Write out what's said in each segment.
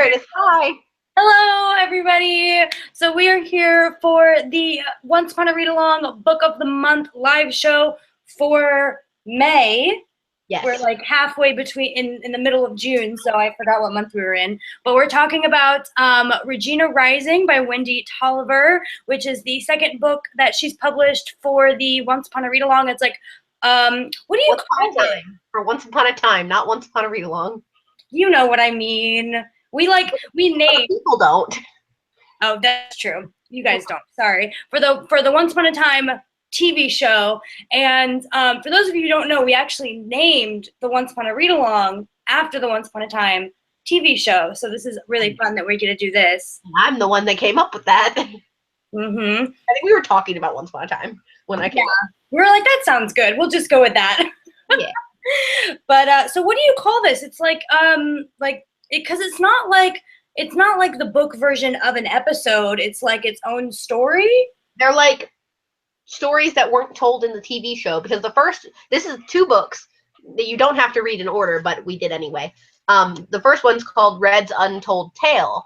there it is. Hi. Hello, everybody. So we are here for the Once Upon a Read Along Book of the Month live show for May. Yes. We're like halfway between in the middle of June, so I forgot what month we were in. But we're talking about Regina Rising by Wendy Tolliver, which is the second book that she's published for the Once Upon a Read Along. It's like, what do you call it? For Once Upon a Time, not Once Upon a Read Along. You know what I mean. We name. People don't. Oh, that's true. You guys don't. Sorry. For the Once Upon a Time TV show. And for those of you who don't know, we actually named the Once Upon a Read Along after the Once Upon a Time TV show. So this is really fun that we're going to do this. I'm the one that came up with that. Mm-hmm. I think we were talking about Once Upon a Time when I came up. We were like, that sounds good. We'll just go with that. Yeah. But so what do you call this? It's like because it's not like the book version of an episode. It's like its own story. They're like stories that weren't told in the TV show, because this is two books that you don't have to read in order, but we did anyway. The first one's called Red's Untold Tale,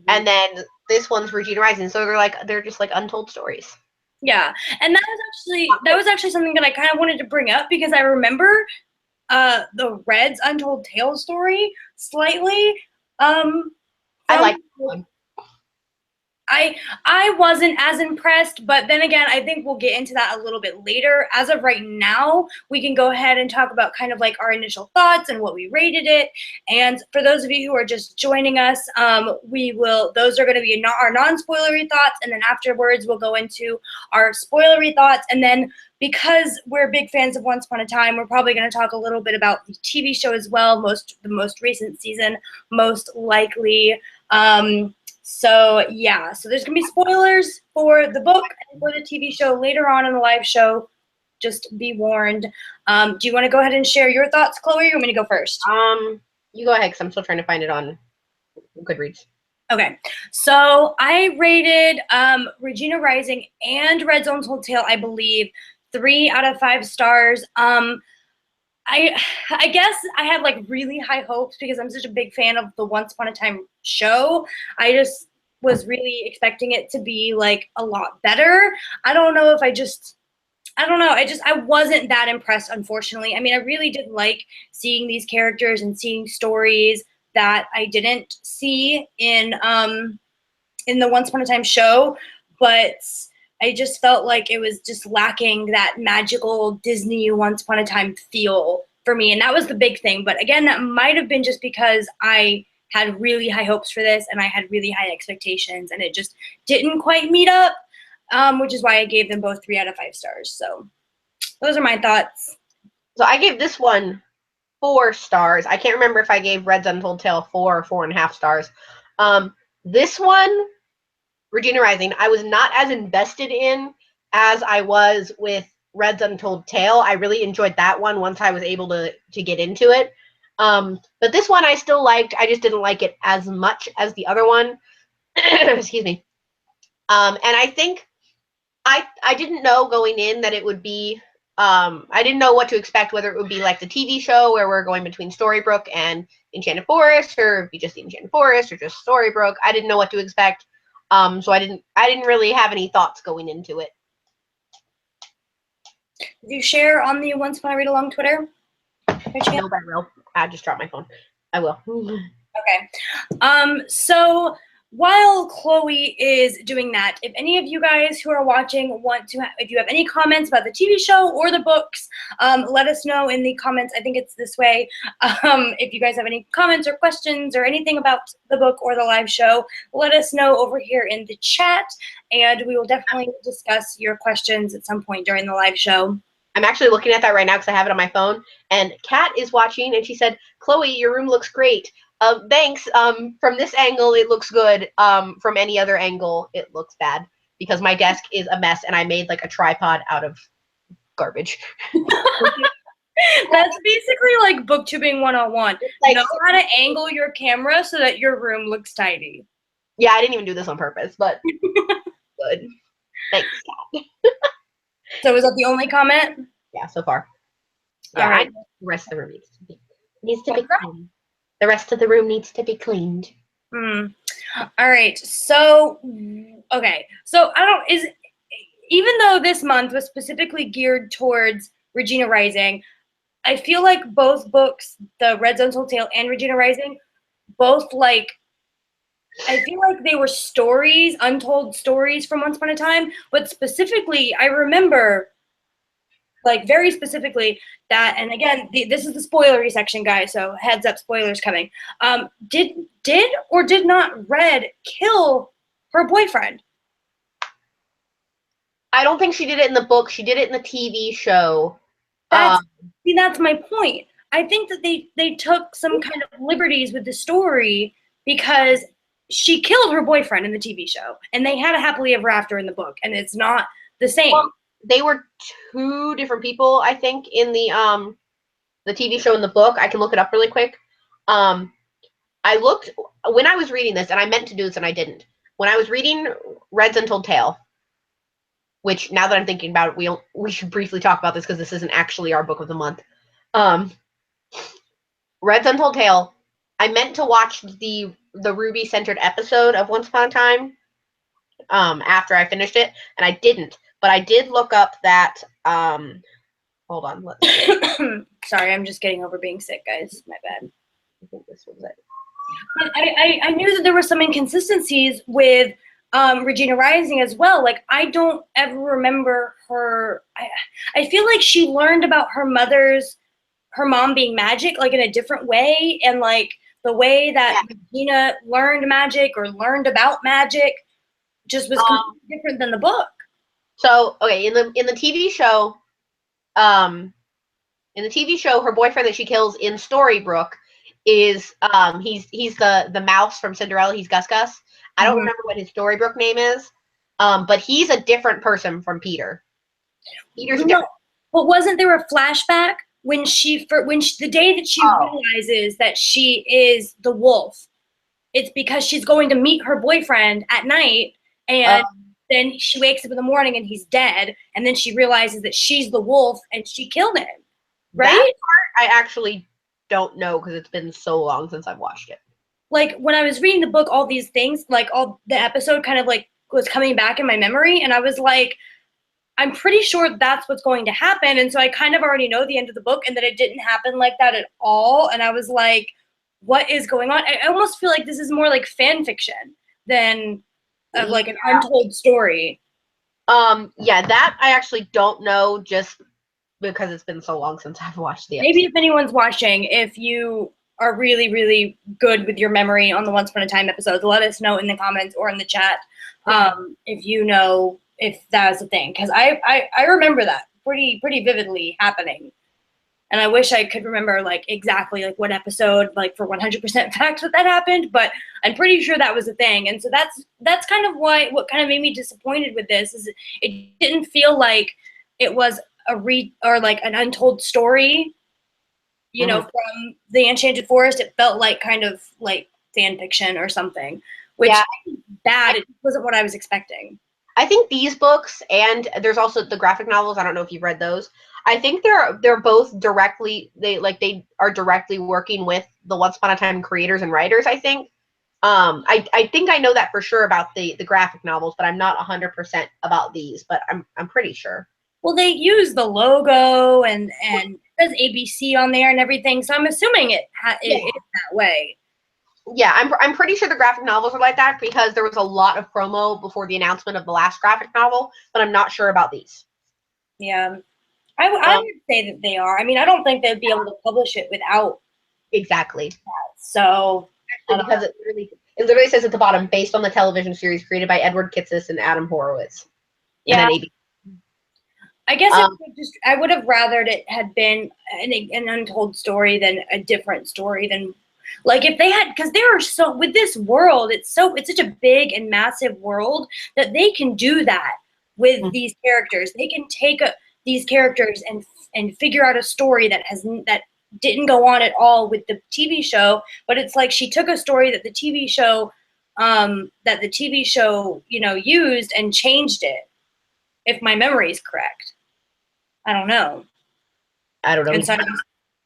and then this one's Regina Rising. So they're just like untold stories. Yeah, and that was actually something that I kind of wanted to bring up, because I remember the Red's Untold Tale story slightly. I like that one. I wasn't as impressed, but then again, I think we'll get into that a little bit later. As of right now, we can go ahead and talk about kind of like our initial thoughts and what we rated it. And for those of you who are just joining us, those are going to be our non-spoilery thoughts, and then afterwards we'll go into our spoilery thoughts. And then because we're big fans of Once Upon a Time, we're probably going to talk a little bit about the TV show as well, the most recent season, most likely. So yeah, so there's gonna be spoilers for the book and for the TV show later on in the live show. Just be warned. Do you want to go ahead and share your thoughts, Chloe, or you want me to go first? You go ahead, because I'm still trying to find it on Goodreads. Okay. So I rated Regina Rising and Red's Untold Tale, I believe, 3 out of 5 stars. I guess I had like really high hopes because I'm such a big fan of the Once Upon a Time show. I just was really expecting it to be like a lot better. I don't know. I wasn't that impressed, unfortunately. I mean, I really did like seeing these characters and seeing stories that I didn't see in the Once Upon a Time show, but I just felt like it was just lacking that magical Disney Once Upon a Time feel for me. And that was the big thing. But again, that might have been just because I had really high hopes for this and I had really high expectations, and it just didn't quite meet up, which is why I gave them both 3 out of 5 stars. So those are my thoughts. So I gave this one 4 stars. I can't remember if I gave Red's Untold Tale 4 or 4.5 stars. This one, Regina Rising, I was not as invested in as I was with Red's Untold Tale. I really enjoyed that one once I was able to get into it. But this one I still liked. I just didn't like it as much as the other one. Excuse me. And I think I didn't know going in that it would be, I didn't know what to expect, whether it would be like the TV show where we're going between Storybrooke and Enchanted Forest, or it'd be just the Enchanted Forest or just Storybrooke. I didn't know what to expect. So I didn't really have any thoughts going into it. Did you share on the Once Upon a Read Along Twitter? No, but I will. I just dropped my phone. I will. Okay. So while Chloe is doing that, if any of you guys who are watching if you have any comments about the TV show or the books, let us know in the comments. I think it's this way. If you guys have any comments or questions or anything about the book or the live show, let us know over here in the chat, and we will definitely discuss your questions at some point during the live show. I'm actually looking at that right now because I have it on my phone, and Kat is watching, and she said, "Chloe, your room looks great." Thanks. From this angle, it looks good. From any other angle, it looks bad because my desk is a mess, and I made like a tripod out of garbage. That's basically like booktubing 101. Like, know how to angle your camera so that your room looks tidy. Yeah, I didn't even do this on purpose, but good. Thanks, Kat. So is that the only comment? Yeah, so far. Yeah, the rest of the room needs to be cleaned. The rest of the room needs to be cleaned. All right. So, okay. So even though this month was specifically geared towards Regina Rising, I feel like both books, the Red Untold Tale and Regina Rising, both I feel like they were stories, untold stories from Once Upon a Time. But specifically, I remember, very specifically, that, and again, this is the spoilery section, guys, so heads up, spoilers coming. Did or did not Red kill her boyfriend? I don't think she did it in the book. She did it in the TV show. That's my point. I think that they took some kind of liberties with the story because she killed her boyfriend in the TV show, and they had a happily ever after in the book, and it's not the same. Well, they were two different people, I think, in the TV show and the book. I can look it up really quick. I looked when I was reading this, and I meant to do this and I didn't. When I was reading Red's Untold Tale, which now that I'm thinking about it, we should briefly talk about this because this isn't actually our book of the month. Red's Untold Tale, I meant to watch the Ruby centered episode of Once Upon a Time after I finished it, and I didn't. But I did look up that hold on, let's see. Sorry, I'm just getting over being sick, guys. My bad. I think this was it. But I knew that there were some inconsistencies with Regina Rising as well. Like, I don't ever remember her. I feel like she learned about her mom being magic, like in a different way, and like the way that Regina learned magic or learned about magic just was completely different than the book. So, okay, in the TV show, her boyfriend that she kills in Storybrooke is he's the mouse from Cinderella. He's Gus Gus. I don't remember what his Storybrooke name is, but he's a different person from Peter. Peter's different. But wasn't there a flashback when the day that she realizes that she is the wolf? It's because she's going to meet her boyfriend at night, and then she wakes up in the morning and he's dead, and then she realizes that she's the wolf and she killed him. Right? That part I actually don't know because it's been so long since I've watched it. Like, when I was reading the book, all these things, like all the episode kind of like was coming back in my memory, and I was like, I'm pretty sure that's what's going to happen. And so I kind of already know the end of the book and that it didn't happen like that at all. And I was like, what is going on? I almost feel like this is more like fan fiction than like an untold story. Yeah, that I actually don't know just because it's been so long since I've watched the episode. Maybe if anyone's watching, if you are really, really good with your memory on the Once Upon a Time episodes, let us know in the comments or in the chat if you know if that's a thing. Because I remember that pretty vividly happening. And I wish I could remember like exactly like what episode, like for 100% fact that happened, but I'm pretty sure that was a thing. And so that's kind of what kind of made me disappointed with this is it didn't feel like it was or like an untold story, you know, from the Enchanted Forest. It felt like kind of like fan fiction or something, which is bad. It wasn't what I was expecting. I think these books, and there's also the graphic novels. I don't know if you've read those. I think they're both directly they are directly working with the Once Upon a Time creators and writers. I think. I think I know that for sure about the graphic novels, but I'm not 100% about these. But I'm pretty sure. Well, they use the logo and it says ABC on there and everything, so I'm assuming it is that way. Yeah, I'm pretty sure the graphic novels are like that because there was a lot of promo before the announcement of the last graphic novel, but I'm not sure about these. Yeah, I would say that they are. I mean, I don't think they'd be able to publish it without. Exactly. That. So because it literally says at the bottom, based on the television series created by Edward Kitsis and Adam Horowitz. Yeah. I guess I would have rathered it had been an untold story than a different story than, like, if they had, because there are so, with this world, it's such a big and massive world that they can do that with these characters. They can take these characters and figure out a story that didn't go on at all with the TV show, but it's like she took a story that the TV show used and changed it. If my memory is correct. I don't know. And so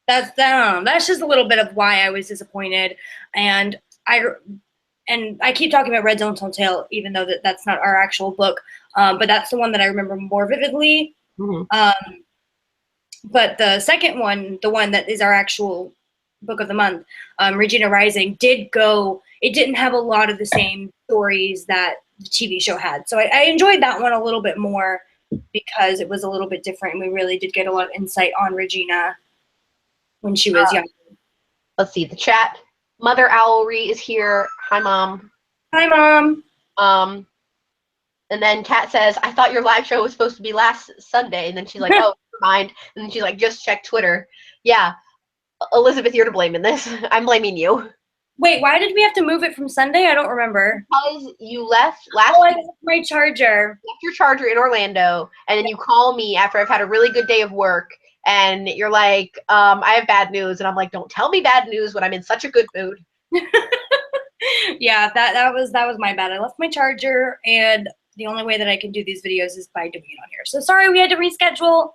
that's just a little bit of why I was disappointed. And and I keep talking about Red Zone Telltale, even though that's not our actual book, but that's the one that I remember more vividly. But the second one, the one that is our actual book of the month, Regina Rising, it didn't have a lot of the same stories that the TV show had. So I enjoyed that one a little bit more because it was a little bit different, and we really did get a lot of insight on Regina when she was young. Let's see, the chat. Mother Owlery is here. Hi, Mom. Hi, Mom. And then Kat says, I thought your live show was supposed to be last Sunday. And then she's like, oh, never mind. And then she's like, just check Twitter. Yeah, Elizabeth, you're to blame in this. I'm blaming you. Wait, why did we have to move it from Sunday? I don't remember. Because you left last week. I left my charger. You left your charger in Orlando, and then you call me after I've had a really good day of work, and you're like, I have bad news. And I'm like, don't tell me bad news when I'm in such a good mood. Yeah, that was my bad. I left my charger, and the only way that I can do these videos is by doing it on here. So sorry we had to reschedule.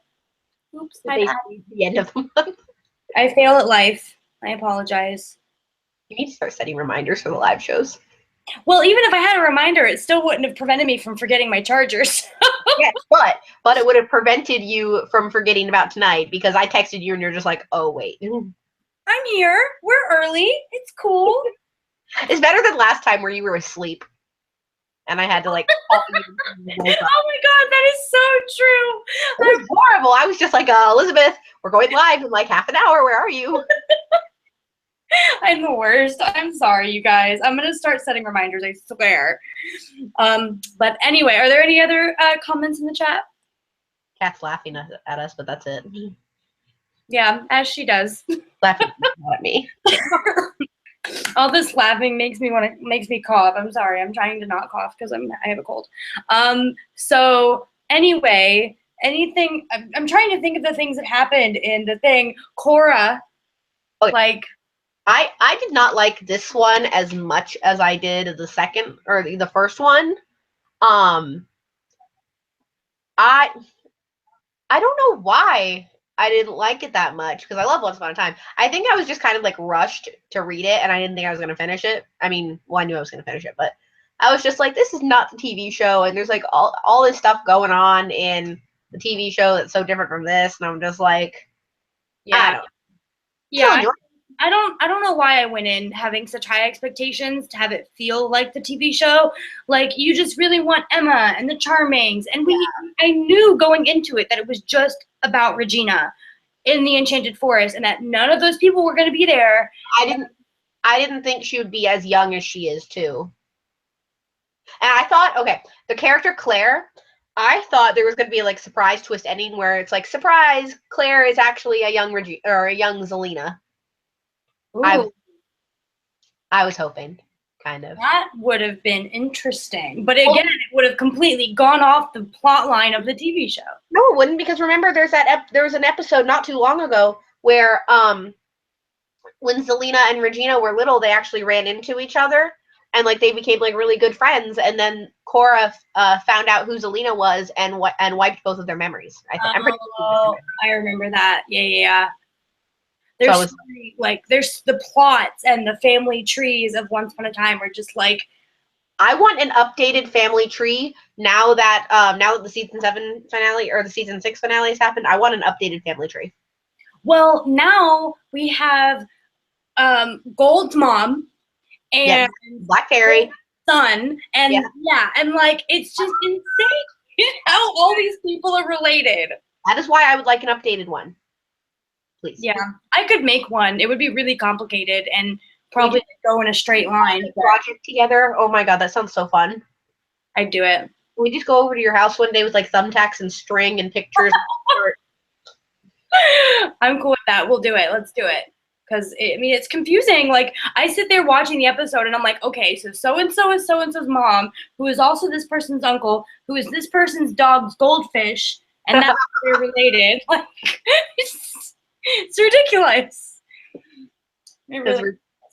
Oops, the end of the month. I fail at life. I apologize. You need to start setting reminders for the live shows. Well, even if I had a reminder, it still wouldn't have prevented me from forgetting my chargers. Yes, but it would have prevented you from forgetting about tonight because I texted you and you're just like, oh, wait. I'm here. We're early. It's cool. It's better than last time where you were asleep. And I had to like call you. Oh my God, that is so true. It was horrible. I was just like, Elizabeth, we're going live in like half an hour. Where are you? I'm the worst. I'm sorry, you guys. I'm going to start setting reminders, I swear. But anyway, are there any other comments in the chat? Kat's laughing at us, but that's it. Yeah, as she does. Laughing at me. All this laughing makes me cough. I'm sorry. I'm trying to not cough because I have a cold. So anyway, anything. I'm trying to think of the things that happened in the thing. Quorra, like. I did not like this one as much as I did the second or the first one. I don't know why I didn't like it that much because I love Once Upon a Time. I think I was just kind of like rushed to read it and I didn't think I was going to finish it. I mean, well, I knew I was going to finish it, but I was just like, this is not the TV show. And there's like all this stuff going on in the TV show that's so different from this. And I'm just like, yeah. I don't know why I went in having such high expectations to have it feel like the TV show. Like, you just really want Emma and the Charmings. And I knew going into it that it was just about Regina in the Enchanted Forest and that none of those people were going to be there. I didn't think she would be as young as she is, too. And I thought, okay, the character Claire, I thought there was going to be like surprise twist ending where it's like, surprise, Claire is actually a young Zelena. I was hoping, kind of. That would have been interesting. But again, it would have completely gone off the plot line of the TV show. No, it wouldn't, because remember there was an episode not too long ago where when Zelena and Regina were little, they actually ran into each other and like they became like really good friends, and then Quorra found out who Zelena was and wiped both of their memories. I remember that. Yeah. There's the plots and the family trees of Once Upon a Time are just like. I want an updated family tree now that the season 7 finale or the season 6 finale has happened. I want an updated family tree. Well, now we have Gold's mom and Black Fairy son, and and like it's just insane how all these people are related. That is why I would like an updated one. Please. Yeah, I could make one. It would be really complicated and probably go in a straight line. Project together. Oh my God, that sounds so fun. I'd do it. We just go over to your house one day with like thumbtacks and string and pictures. I'm cool with that. We'll do it. Let's do it. Because it's confusing. Like, I sit there watching the episode and I'm like, okay, so and so is so-and-so's mom, who is also this person's uncle, who is this person's dog's goldfish, and that's they're related. Like, it's ridiculous.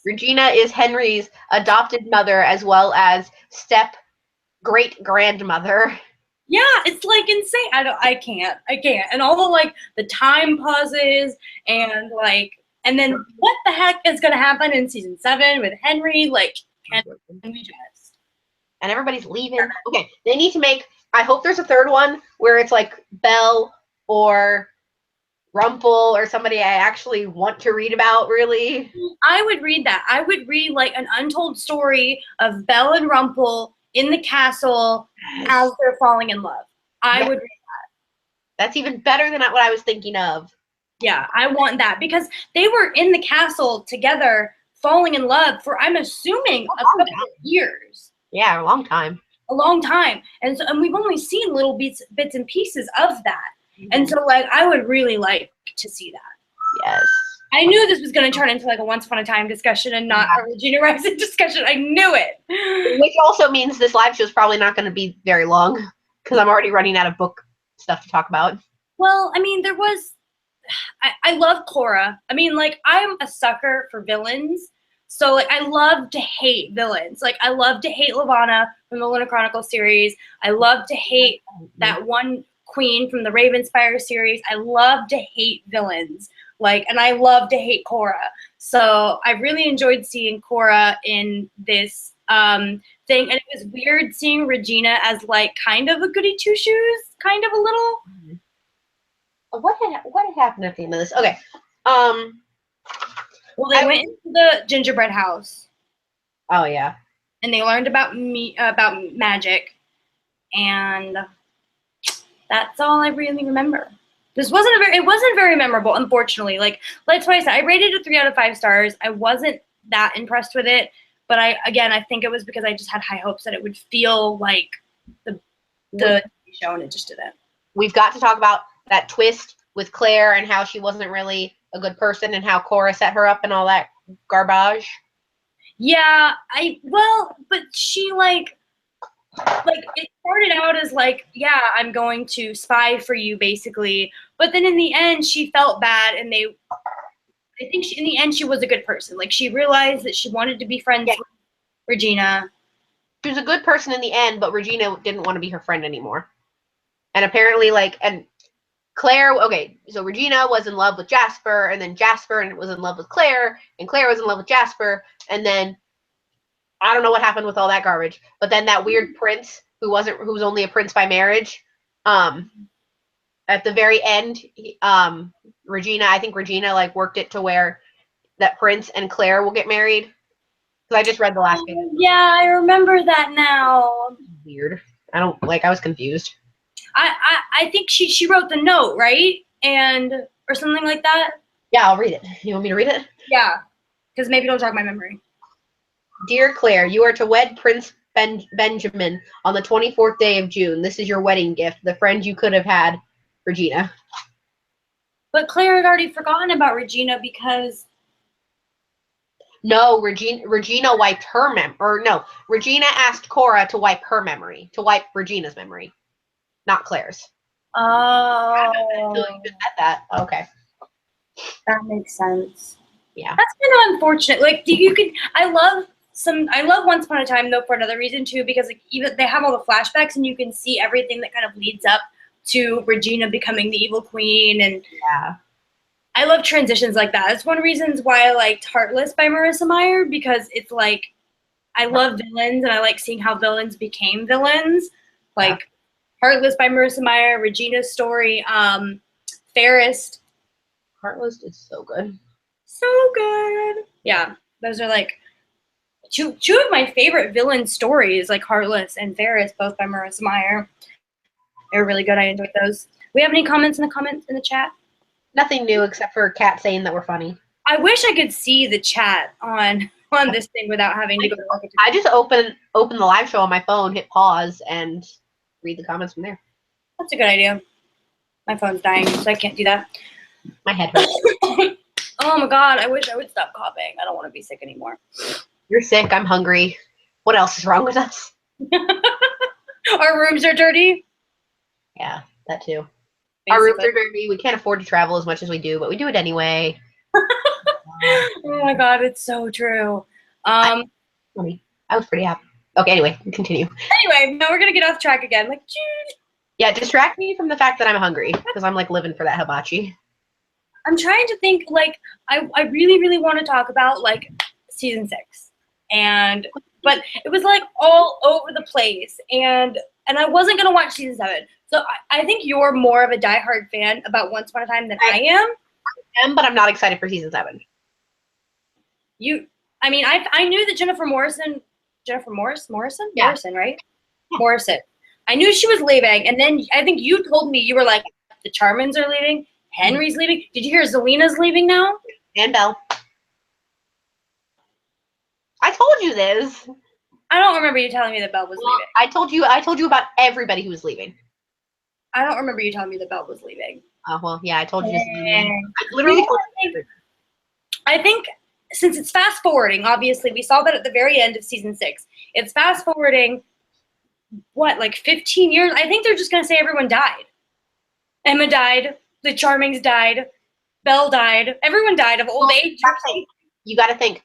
Regina is Henry's adopted mother as well as step great grandmother. Yeah, it's like insane. I can't. And all the time pauses and then what the heck is gonna happen in season 7 with Henry? Like, And we just. And everybody's leaving. Okay, they need to make, I hope there's a third one where it's like Belle or Rumple or somebody I actually want to read about, really. I would read that. I would read like an untold story of Belle and Rumple in the castle as they're falling in love. I would read that. That's even better than what I was thinking of. Yeah, I want that because they were in the castle together, falling in love for, I'm assuming, a couple of years. Yeah, a long time. A long time. And so, and we've only seen little bits and pieces of that. And so, like, I would really like to see that. Yes. I knew this was going to turn into, like, a Once Upon a Time discussion and not a Regina Rising discussion. I knew it. Which also means this live show is probably not going to be very long because I'm already running out of book stuff to talk about. Well, I mean, there was... I love Quorra. I mean, like, I'm a sucker for villains. So, like, I love to hate villains. Like, I love to hate Lavanna from the Lunar Chronicle series. I love to hate that one queen from the Ravenspire series. I love to hate villains. Like, and I love to hate Quorra. So I really enjoyed seeing Quorra in this thing. And it was weird seeing Regina as, like, kind of a goody two-shoes, kind of a little. What had happened at the end of this? Okay. Well, they went into the gingerbread house. Oh yeah. And they learned about magic, and that's all I really remember. It wasn't very memorable, unfortunately. Like, that's why I said I rated it 3 out of 5 stars. I wasn't that impressed with it, but I think it was because I just had high hopes that it would feel like the TV show, and it just didn't. We've got to talk about that twist with Claire and how she wasn't really a good person and how Quorra set her up and all that garbage. Yeah, but she like it started out as like, yeah, I'm going to spy for you basically, but then in the end she felt bad, and I think in the end she was a good person. Like, she realized that she wanted to be friends with Regina. She was a good person in the end, but Regina didn't want to be her friend anymore. And apparently, like, and Claire, okay, so Regina was in love with Jasper, and then Jasper was in love with Claire, and Claire was in love with Jasper, and then I don't know what happened with all that garbage. But then that weird prince who was only a prince by marriage, at the very end, I think Regina like worked it to where that Prince and Claire will get married. Because I just read the last page. Yeah, I remember that now. Weird. I was confused. I think she wrote the note, right? Or something like that. Yeah, I'll read it. You want me to read it? Yeah, because maybe it'll jog my memory. Dear Claire, you are to wed Prince Benjamin on the 24th day of June. This is your wedding gift, the friend you could have had, Regina. But Claire had already forgotten about Regina because... No, Regina wiped her Regina asked Quorra to wipe her memory, to wipe Regina's memory, not Claire's. Oh. You just said that. Okay. That makes sense. Yeah. That's kind of unfortunate. Like, I love Once Upon a Time, though, for another reason, too, because like, even they have all the flashbacks, and you can see everything that kind of leads up to Regina becoming the evil queen. And yeah. I love transitions like that. That's one of the reasons why I liked Heartless by Marissa Meyer, because it's like, I love villains, and I like seeing how villains became villains. Like, Heartless by Marissa Meyer, Regina's story, Fairest. Heartless is so good. So good. Yeah, those are like two of my favorite villain stories, like Heartless and Fairest, both by Marissa Meyer. They're really good. I enjoyed those. We have any comments in the chat? Nothing new except for Kat saying that we're funny. I wish I could see the chat on this thing without having to go to look at it. I just open the live show on my phone, hit pause, and read the comments from there. That's a good idea. My phone's dying, so I can't do that. My head hurts. Oh my god, I wish I would stop coughing. I don't want to be sick anymore. You're sick, I'm hungry. What else is wrong with us? Our rooms are dirty. Yeah, that too. Basically. Our rooms are dirty. We can't afford to travel as much as we do, but we do it anyway. Oh my god, it's so true. I was pretty happy. Okay, anyway, continue. Anyway, now we're gonna get off track again. Like, yeah, distract me from the fact that I'm hungry, because I'm like living for that hibachi. I'm trying to think, like, I really, really want to talk about, like, season 6. And but it was like all over the place, and I wasn't gonna watch season 7. So I think you're more of a diehard fan about Once Upon a Time than I am. But I'm not excited for season 7. I mean, I knew that Morrison, right? Yeah. Morrison. I knew she was leaving, and then I think you told me, you were like, the Charmans are leaving, Henry's leaving. Did you hear Zelina's leaving now? And Belle. I told you this. I don't remember you telling me that Belle was leaving. I told you about everybody who was leaving. I don't remember you telling me that Belle was leaving. Oh, well, yeah, I told you this. I literally told you. I think since it's fast forwarding, obviously, we saw that at the very end of season 6. It's fast forwarding, what, like 15 years? I think they're just going to say everyone died. Emma died. The Charmings died. Belle died. Everyone died of old age. You got to think.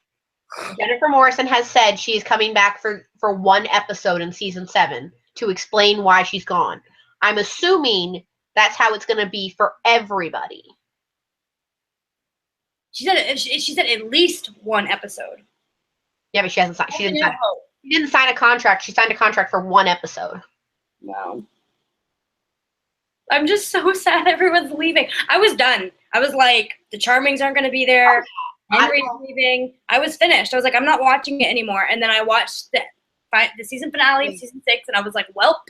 Jennifer Morrison has said she's coming back for one episode in season 7 to explain why she's gone. I'm assuming that's how it's going to be for everybody. She said at least one episode. Yeah, but she hasn't signed. She didn't sign a contract. She signed a contract for one episode. Wow. I'm just so sad everyone's leaving. I was done. I was like, the Charmings aren't going to be there. Henry's leaving. I was finished. I was like, I'm not watching it anymore. And then I watched the season finale of season 6, and I was like, Well,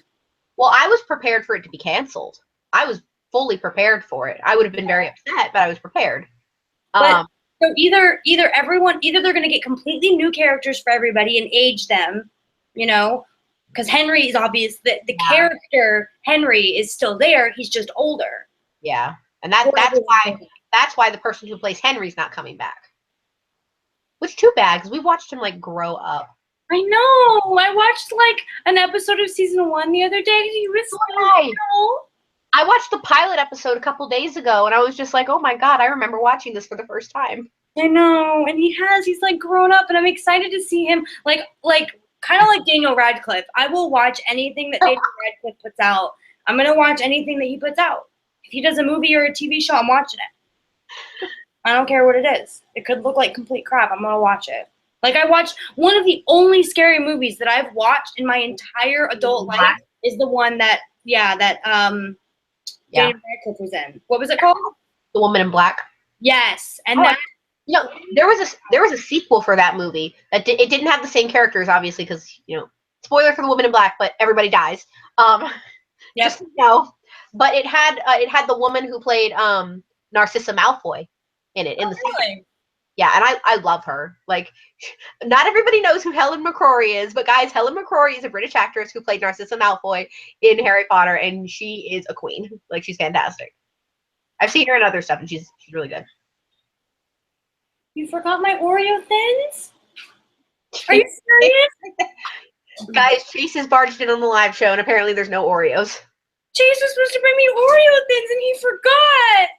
I was prepared for it to be canceled. I was fully prepared for it. I would have been very upset, but I was prepared. But so either they're going to get completely new characters for everybody and age them, because Henry is obvious that the character Henry is still there. He's just older. Yeah, and that's why the person who plays Henry's not coming back. Which too bad, because we watched him like grow up. I know. I watched like an episode of season 1 the other day. He was so I watched the pilot episode a couple days ago, and I was just like, oh my god, I remember watching this for the first time. I know, and he's like grown up, and I'm excited to see him like kind of like Daniel Radcliffe. I will watch anything that Daniel Radcliffe puts out. I'm gonna watch anything that he puts out. If he does a movie or a TV show, I'm watching it. I don't care what it is. It could look like complete crap. I'm gonna watch it. Like, I watched one of the only scary movies that I've watched in my entire adult life is the one that Daniel Radcliffe was in. What was it called? The Woman in Black. Yes, and there was a sequel for that movie that it didn't have the same characters, obviously, because spoiler for The Woman in Black, but everybody dies. Just but it had the woman who played Narcissa Malfoy in it in the sequel. Yeah, and I love her. Like, not everybody knows who Helen McCrory is, but guys, Helen McCrory is a British actress who played Narcissa Malfoy in Harry Potter, and she is a queen. Like, she's fantastic. I've seen her in other stuff, and she's really good. You forgot my Oreo thins? Are you serious? Guys, Chase has barged in on the live show, and apparently there's no Oreos. Chase was supposed to bring me Oreo thins, and he forgot.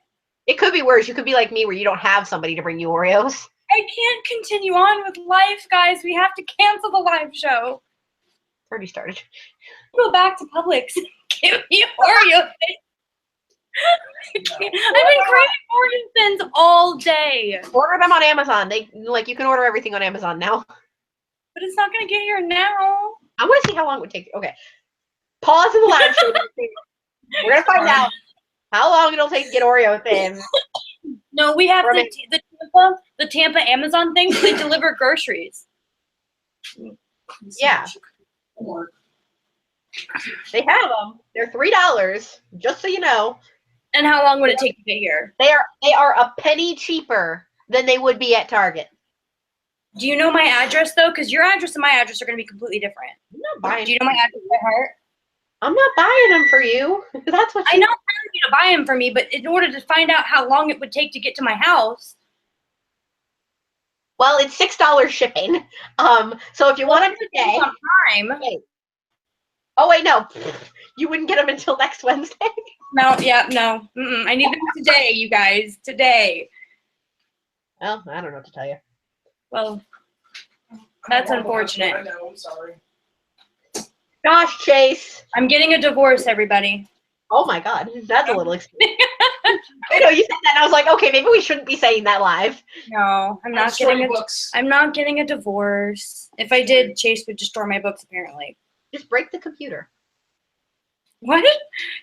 It could be worse. You could be like me, where you don't have somebody to bring you Oreos. I can't continue on with life, guys. We have to cancel the live show. Already started. Go back to Publix. Give me Oreo thins. I've been craving Oreo thins all day. Order them on Amazon. You can order everything on Amazon now. But it's not gonna get here now. I want to see how long it would take. Okay. Pause in the live show. We're gonna find out how long it'll take to get Oreo thins. No, we have the Tampa Amazon thing. They deliver groceries. Yeah. They have them. They're $3, just so you know. And how long would it take to get here? They are a penny cheaper than they would be at Target. Do you know my address, though? Because your address and my address are going to be completely different. I'm not buying. Do you know my address by heart? I'm not buying them for you. That's what I know I'm telling you to buy them for me, but in order to find out how long it would take to get to my house. Well, it's $6 shipping. So if you want them today, on Prime. Wait. Oh wait, no, you wouldn't get them until next Wednesday. No. I need them today, you guys. Today. Well, I don't know what to tell you. Well, that's unfortunate. I know, I'm sorry. Gosh, Chase. I'm getting a divorce, everybody. Oh my God, that's a little extreme. I know you said that, and I was like, okay, maybe we shouldn't be saying that live. No, I'm not getting a divorce. If I did, Chase would destroy my books, apparently. Just break the computer. What?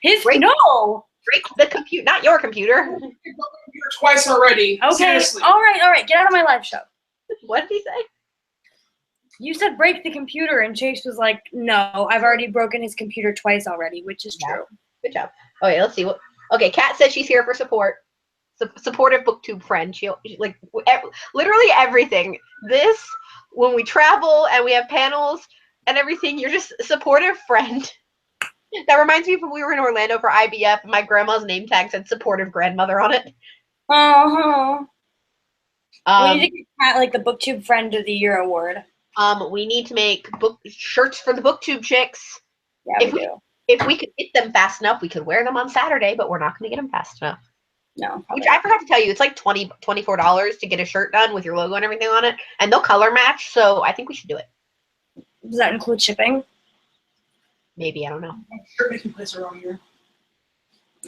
No. Break the computer, not your computer. Twice already. Okay. Seriously. All right. Get out of my live show. What did he say? You said break the computer, and Chase was like, no, I've already broken his computer twice already, which is true. Good job. Okay, let's see. Okay, Kat says she's here for support. Supportive booktube friend. She like literally everything. This, when we travel and we have panels and everything, you're just a supportive friend. That reminds me of when we were in Orlando for IBF, and my grandma's name tag said supportive grandmother on it. Uh-huh. We need to get Kat like the booktube friend of the year award. We need to make shirts for the booktube chicks. Yeah, we do. If we could get them fast enough, we could wear them on Saturday, but we're not going to get them fast enough. No. Which I forgot to tell you, it's like $24 to get a shirt done with your logo and everything on it, and they'll color match, so I think we should do it. Does that include shipping? Maybe, I don't know. Sure, making place around here.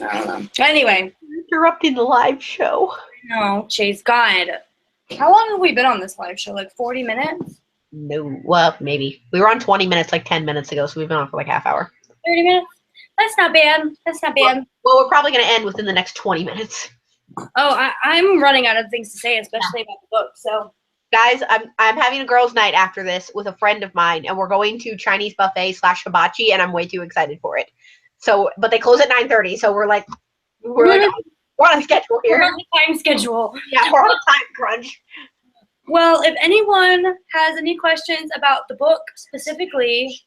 I don't know. Anyway. Interrupting the live show. No, Chase, God. How long have we been on this live show? Like 40 minutes? No, well, maybe. We were on 20 minutes like 10 minutes ago, so we've been on for like half hour. 30 minutes? That's not bad. That's not bad. Well, we're probably going to end within the next 20 minutes. Oh, I'm running out of things to say, especially about the book, so. Guys, I'm having a girls' night after this with a friend of mine, and we're going to Chinese buffet / hibachi, and I'm way too excited for it. So, but they close at 9:30, so we're on a schedule here. We're on a time schedule. Yeah, we're on a time crunch. Well, if anyone has any questions about the book specifically,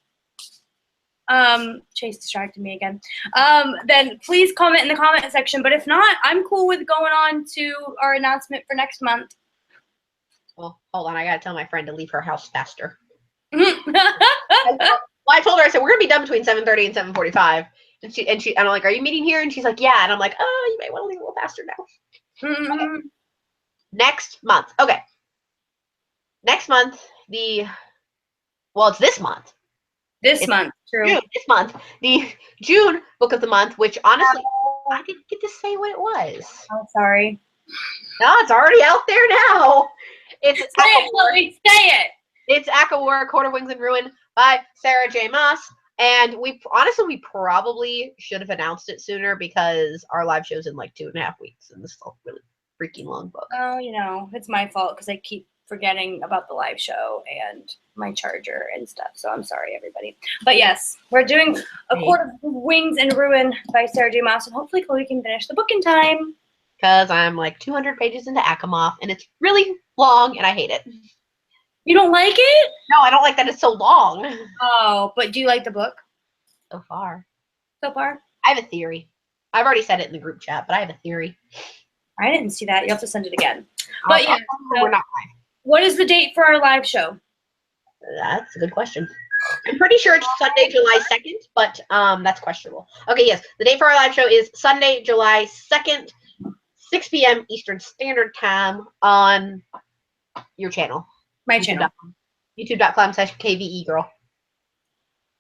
Chase distracted me again, then please comment in the comment section. But if not, I'm cool with going on to our announcement for next month. Well, hold on. I got to tell my friend to leave her house faster. Oh, Well, I told her, I said, we're going to be done between 7:30 and 7:45. And I'm like, are you meeting here? And she's like, yeah. And I'm like, oh, you may want to leave a little faster now. Okay. Next month. Okay. Next month, it's this month. This month, true. June, this month. The June book of the month, which honestly, I didn't get to say what it was. Oh, sorry. No, it's already out there now. It's Say it, Chloe. Say it. It's Quorra, Court of Wings and Ruin by Sarah J. Maas. And we probably should have announced it sooner because our live show's in like 2.5 weeks, and this is a really freaking long book. Oh, it's my fault because I keep forgetting about the live show and my charger and stuff. So I'm sorry, everybody. But yes, we're doing A Court of Wings and Ruin by Sarah J. Maas, and hopefully Chloe can finish the book in time. Because I'm like 200 pages into Akamov, and it's really long, and I hate it. You don't like it? No, I don't like that it's so long. Oh, but do you like the book? So far. So far? I have a theory. I've already said it in the group chat, but I have a theory. I didn't see that. You have to send it again. But yeah, we're not live. What is the date for our live show? That's a good question. I'm pretty sure it's Sunday, July 2nd, but that's questionable. Okay, yes. The date for our live show is Sunday, July 2nd, 6 p.m. Eastern Standard Time on your channel. My channel. YouTube.com/KVE girl.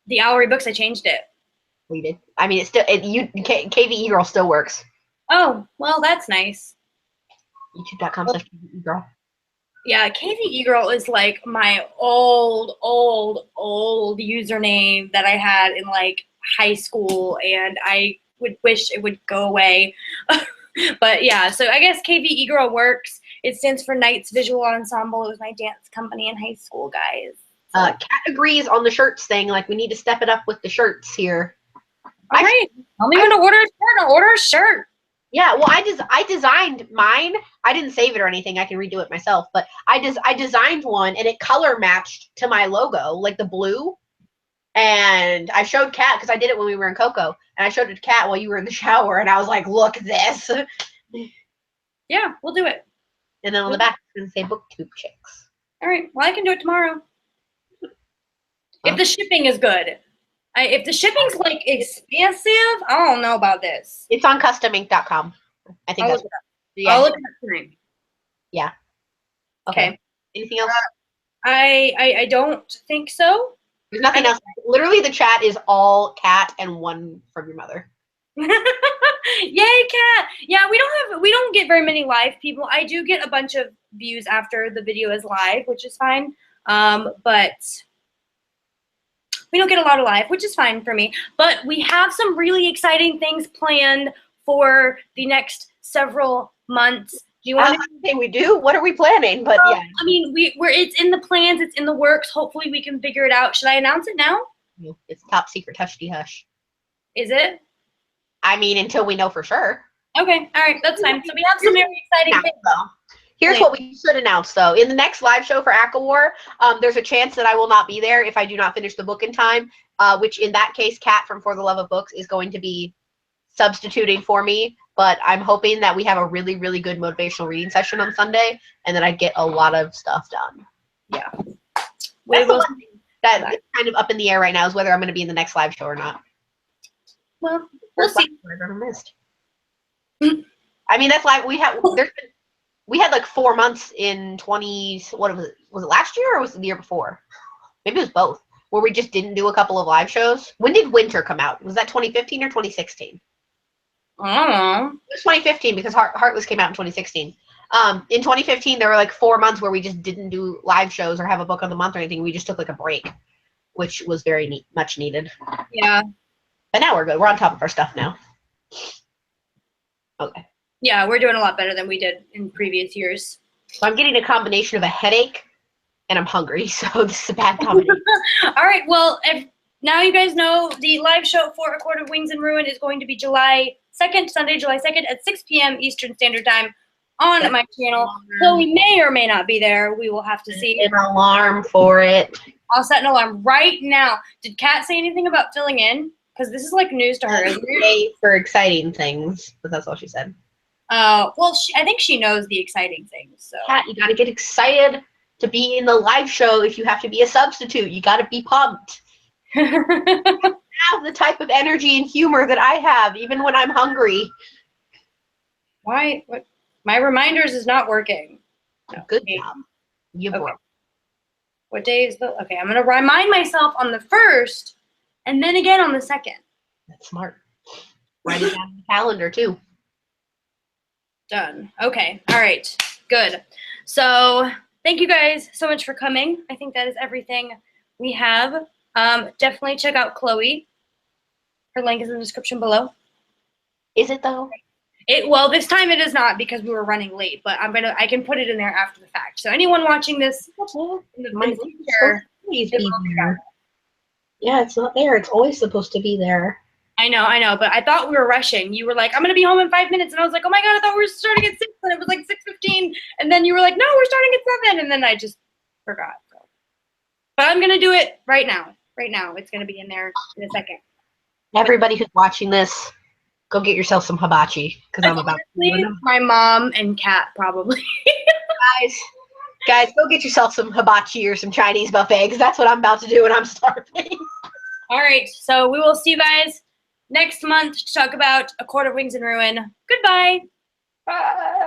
The Owlery books, I changed it. We did. I mean, KVE girl still works. Oh, well, that's nice. YouTube.com/KVE girl. Yeah, KVE girl is like my old username that I had in like high school, and I would wish it would go away. But yeah, so I guess KVE girl works. It stands for Knights Visual Ensemble. It was my dance company in high school, guys. So. Kat agrees on the shirts thing. Like, we need to step it up with the shirts here. All right. Tell me when to order a shirt. I'll order a shirt. Yeah, well, I designed mine. I didn't save it or anything. I can redo it myself. But I designed one, and it color matched to my logo, like the blue. And I showed Kat, because I did it when we were in Coco. And I showed it to Kat while you were in the shower. And I was like, look at this. Yeah, we'll do it. And then on the back, it's going to say BookTube Chicks. All right. Well, I can do it tomorrow. If the shipping is good. If the shipping's like expensive, I don't know about this. It's on customink.com. I think that's I'll look it up tonight. Yeah. Okay. Anything else? I don't think so. There's nothing else. Literally, the chat is all Kat and one from your mother. Yay, Kat! Yeah, we don't get very many live people. I do get a bunch of views after the video is live, which is fine. But we don't get a lot of live, which is fine for me. But we have some really exciting things planned for the next several months. Do you want to say we do? What are we planning? But yeah. I mean, it's in the plans, it's in the works. Hopefully we can figure it out. Should I announce it now? It's top secret, hush. Is it? I mean, until we know for sure. Okay, all right, that's fine. So we have some very exciting things. Here's what we should announce, though. In the next live show for ACOWAR, there's a chance that I will not be there if I do not finish the book in time, which in that case, Kat from For the Love of Books is going to be substituting for me. But I'm hoping that we have a really, really good motivational reading session on Sunday, and that I get a lot of stuff done. Yeah. That's kind of up in the air right now, is whether I'm going to be in the next live show or not. Well, we'll see. I've ever missed. I mean, that's like we had like 4 months in 20. What was it? Was it last year or was it the year before? Maybe it was both. Where we just didn't do a couple of live shows. When did Winter come out? Was that 2015 or 2016? I don't know. It was 2015 because Heartless came out in 2016. In 2015, there were like 4 months where we just didn't do live shows or have a book of the month or anything. We just took like a break, which was very much needed. Yeah. But now we're good. We're on top of our stuff now. Okay. Yeah, we're doing a lot better than we did in previous years. So I'm getting a combination of a headache and I'm hungry, so this is a bad combination. All right, well, now you guys know the live show for A Court of Wings and Ruin is going to be July 2nd, Sunday, July 2nd at 6 p.m. Eastern Standard Time on my channel. So we may or may not be there. We will have to see. An alarm for it. I'll set an alarm right now. Did Kat say anything about filling in? Because this is like news to her, isn't it? For exciting things, but that's all she said. Well, I think she knows the exciting things. So Kat, you got to get excited to be in the live show. If you have to be a substitute, you got to be pumped. Have the type of energy and humor that I have, even when I'm hungry. Why? What? My reminders is not working. No, good job. You broke. What day is the? Okay, I'm gonna remind myself on the 1st, and then again on the 2nd. That's smart. Write it down in the calendar too. Done. Okay. All right. Good. So thank you guys so much for coming. I think that is everything we have. Definitely check out Chloe. Her link is in the description below. Is it though? Well, this time it is not because we were running late, but I can put it in there after the fact. So anyone watching this in the future, please be there. Yeah, it's not there. It's always supposed to be there. I know, but I thought we were rushing. You were like, I'm gonna be home in 5 minutes, and I was like, oh my god, I thought we were starting at 6, and it was like 6:15, and then you were like, no, we're starting at 7, and then I just forgot. So. But I'm gonna do it right now. Right now, it's gonna be in there in a second. Everybody who's watching this, go get yourself some hibachi because I'm about to. My mom and Kat probably. Guys, go get yourself some hibachi or some Chinese buffet because that's what I'm about to do and I'm starving. All right, so we will see you guys next month to talk about A Court of Wings and Ruin. Goodbye. Bye.